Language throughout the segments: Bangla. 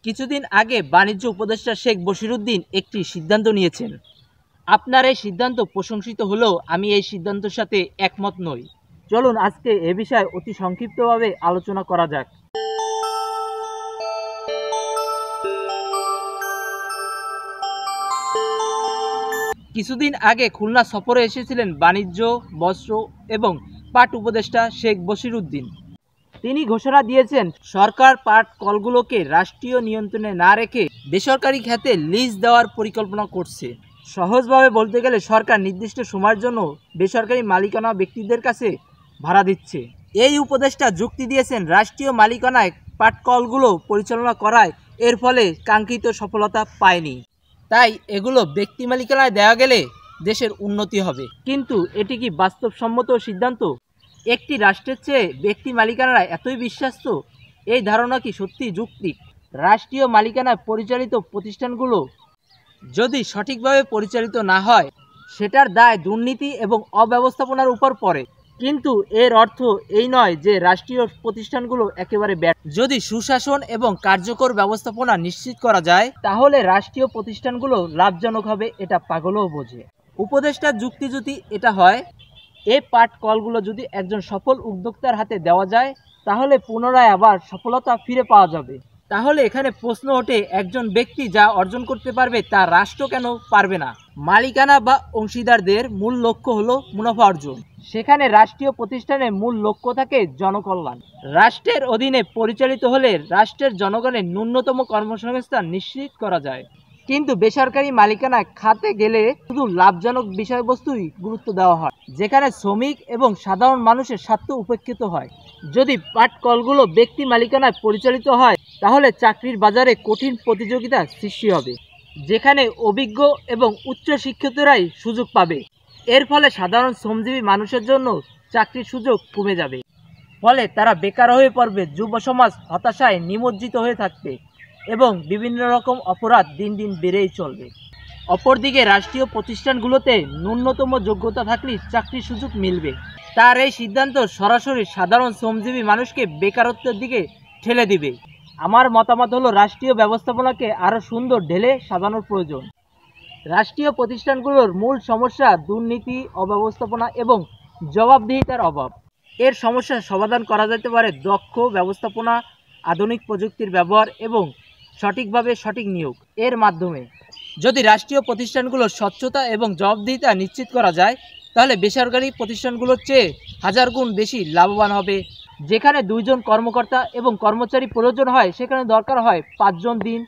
কিছুদিন আগে বাণিজ্য উপদেষ্টা শেখ বশিরউদ্দিন একটি সিদ্ধান্ত নিয়েছেন। আপনার এই সিদ্ধান্ত প্রশংসিত হলেও আমি এই সিদ্ধান্তের সাথে একমত নই। চলুন আজকে এ বিষয়ে অতি সংক্ষিপ্তভাবে আলোচনা করা যাক। কিছুদিন আগে খুলনা সফরে এসেছিলেন বাণিজ্য, বস্ত্র এবং পাট উপদেষ্টা শেখ বশিরউদ্দিন। তিনি ঘোষণা দিয়েছেন, সরকার পাট কলগুলোকে রাষ্ট্রীয় নিয়ন্ত্রণে না রেখে বেসরকারি খাতে লিজ দেওয়ার পরিকল্পনা করছে। সহজভাবে বলতে গেলে সরকার নির্দিষ্ট সময়ের জন্য বেসরকারি মালিকানা ব্যক্তিদের কাছে ভাড়া দিচ্ছে। এই উপদেষ্টা যুক্তি দিয়েছেন, রাষ্ট্রীয় মালিকানায় পাট কলগুলো পরিচালনা করায় এর ফলে কাঙ্ক্ষিত সফলতা পায়নি, তাই এগুলো ব্যক্তি মালিকানায় দেওয়া গেলে দেশের উন্নতি হবে। কিন্তু এটি কি বাস্তবসম্মত সিদ্ধান্ত? একটি রাষ্ট্রের চেয়ে ব্যক্তি মালিকানারা এতই বিশ্বাস্ত? এই ধারণা কি সত্যি যৌক্তিক? রাষ্ট্রীয় মালিকানায় পরিচালিত প্রতিষ্ঠানগুলো যদি সঠিকভাবে পরিচালিত না হয়, সেটার দায় দুর্নীতি এবং অব্যবস্থাপনার উপর পড়ে। কিন্তু এর অর্থ এই নয় যে রাষ্ট্রীয় প্রতিষ্ঠানগুলো একেবারে ব্যর্থ। যদি সুশাসন এবং কার্যকর ব্যবস্থাপনা নিশ্চিত করা যায়, তাহলে রাষ্ট্রীয় প্রতিষ্ঠানগুলো লাভজনক হবে, এটা পাগলও বোঝে। উপদেষ্টার যুক্তি যদি এটা হয়, এই পাট কলগুলো যদি একজন সফল উদ্যোক্তার হাতে দেওয়া যায়, তাহলে পুনরায় আবার সফলতা ফিরে পাওয়া যাবে। তাহলে এখানে প্রশ্ন ওঠে, একজন ব্যক্তি যা অর্জন করতে পারবে তা রাষ্ট্র কেন পারবে না? মালিকানা বা অংশীদারদের মূল লক্ষ্য হলো মুনাফা অর্জন, সেখানে রাষ্ট্রীয় প্রতিষ্ঠানের মূল লক্ষ্য থাকে জনকল্যাণ। রাষ্ট্রের অধীনে পরিচালিত হলে রাষ্ট্রের জনগণের ন্যূনতম কর্মসংস্থান নিশ্চিত করা যায়। কিন্তু বেসরকারি মালিকানা খাতে গেলে শুধু লাভজনক বিষয়বস্তুই গুরুত্ব দেওয়া হয়, যেখানে শ্রমিক এবং সাধারণ মানুষের স্বার্থ উপেক্ষিত হয়। যদি পাট কলগুলো ব্যক্তি মালিকানায় পরিচালিত হয়, তাহলে চাকরির বাজারে কঠিন প্রতিযোগিতা সৃষ্টি হবে, যেখানে অভিজ্ঞ এবং উচ্চ শিক্ষিতরাই সুযোগ পাবে। এর ফলে সাধারণ শ্রমজীবী মানুষের জন্য চাকরির সুযোগ কমে যাবে, ফলে তারা বেকার হয়ে পড়বে, যুব সমাজ হতাশায় নিমজ্জিত হয়ে থাকবে এবং বিভিন্ন রকম অপরাধ দিন দিন বেড়েই চলবে। অপরদিকে রাষ্ট্রীয় প্রতিষ্ঠানগুলোতে ন্যূনতম যোগ্যতা থাকলেই চাকরির সুযোগ মিলবে। তার এই সিদ্ধান্ত সরাসরি সাধারণ শ্রমজীবী মানুষকে বেকারত্বের দিকে ঠেলে দিবে। আমার মতামত হলো, রাষ্ট্রীয় ব্যবস্থাপনাকে আরও সুন্দর ঢেলে সাজানোর প্রয়োজন। রাষ্ট্রীয় প্রতিষ্ঠানগুলোর মূল সমস্যা দুর্নীতি, অব্যবস্থাপনা এবং জবাবদিহিতার অভাব। এর সমস্যার সমাধান করা যেতে পারে দক্ষ ব্যবস্থাপনা, আধুনিক প্রযুক্তির ব্যবহার এবং সঠিকভাবে সঠিক নিয়োগ এর মাধ্যমে। যদি রাষ্ট্রীয় প্রতিষ্ঠানগুলোর স্বচ্ছতা এবং জবাবদিহিতা নিশ্চিত করা যায়, তাহলে বেসরকারি প্রতিষ্ঠানগুলোর চেয়ে হাজার গুণ বেশি লাভবান হবে। যেখানে 2 জন কর্মকর্তা এবং কর্মচারী প্রয়োজন হয়, সেখানে দরকার হয় 5 জন দিন।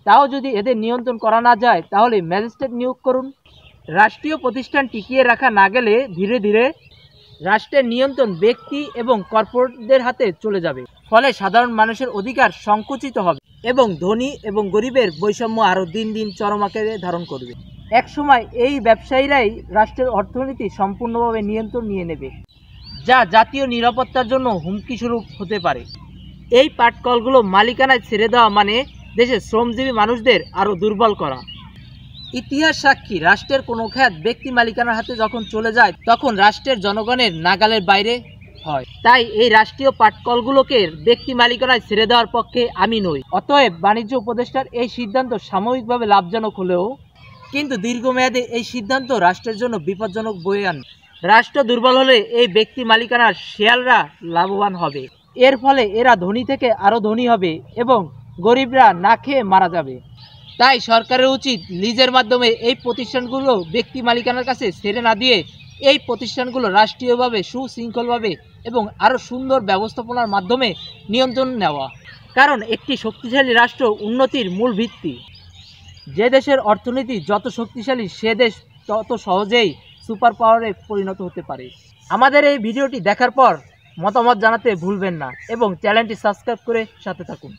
তাও যদি এদের নিয়ন্ত্রণ করা না যায়, তাহলে ম্যাজিস্ট্রেট নিয়োগ করুন। রাষ্ট্রীয় প্রতিষ্ঠান টিকিয়ে রাখা না গেলে ধীরে ধীরে রাষ্ট্রের নিয়ন্ত্রণ ব্যক্তি এবং কর্পোরেটদের হাতে চলে যাবে, ফলে সাধারণ মানুষের অধিকার সংকুচিত হবে এবং ধনী এবং গরিবের বৈষম্য আরও দিন দিন চরম আকারে ধারণ করবে। একসময় এই ব্যবসায়ীরাই রাষ্ট্রের অর্থনীতি সম্পূর্ণভাবে নিয়ন্ত্রণ নিয়ে নেবে, যা জাতীয় নিরাপত্তার জন্য হুমকি স্বরূপ হতে পারে। এই পাট কলগুলো মালিকানায় ছেড়ে দেওয়া মানে দেশের শ্রমজীবী মানুষদের আরও দুর্বল করা। ইতিহাস সাক্ষী, রাষ্ট্রের কোনো খাত ব্যক্তি মালিকানার হাতে যখন চলে যায়, তখন রাষ্ট্রের জনগণের নাগালের বাইরে হয়। তাই এই রাষ্ট্রীয় পাট কলগুলোকে ব্যক্তি মালিকানায় ছেড়ে দেওয়ার পক্ষে আমি নই। অতএব বাণিজ্য উপদেষ্টার এই সিদ্ধান্ত সাময়িকভাবে লাভজনক হলেও কিন্তু দীর্ঘমেয়াদে এই সিদ্ধান্ত রাষ্ট্রের জন্য বিপজ্জনক বয়ে আনে। রাষ্ট্র দুর্বল হলে এই ব্যক্তি মালিকানার শেয়াররা লাভবান হবে। এর ফলে এরা ধনী থেকে আরও ধনী হবে এবং গরিবরা না খেয়ে মারা যাবে। তাই সরকারের উচিত লিজের মাধ্যমে এই প্রতিষ্ঠানগুলো ব্যক্তি মালিকানার কাছে ছেড়ে না দিয়ে এই প্রতিষ্ঠানগুলো রাষ্ট্রীয়ভাবে সুশৃঙ্খলভাবে এবং আরও সুন্দর ব্যবস্থাপনার মাধ্যমে নিয়ন্ত্রণ নেওয়া। কারণ একটি শক্তিশালী রাষ্ট্র উন্নতির মূল ভিত্তি। যে দেশের অর্থনীতি যত শক্তিশালী, সে দেশ তত সহজেই সুপার পাওয়ারে পরিণত হতে পারে। আমাদের এই ভিডিওটি দেখার পর মতামত জানাতে ভুলবেন না এবং চ্যানেলটি সাবস্ক্রাইব করে সাথে থাকুন।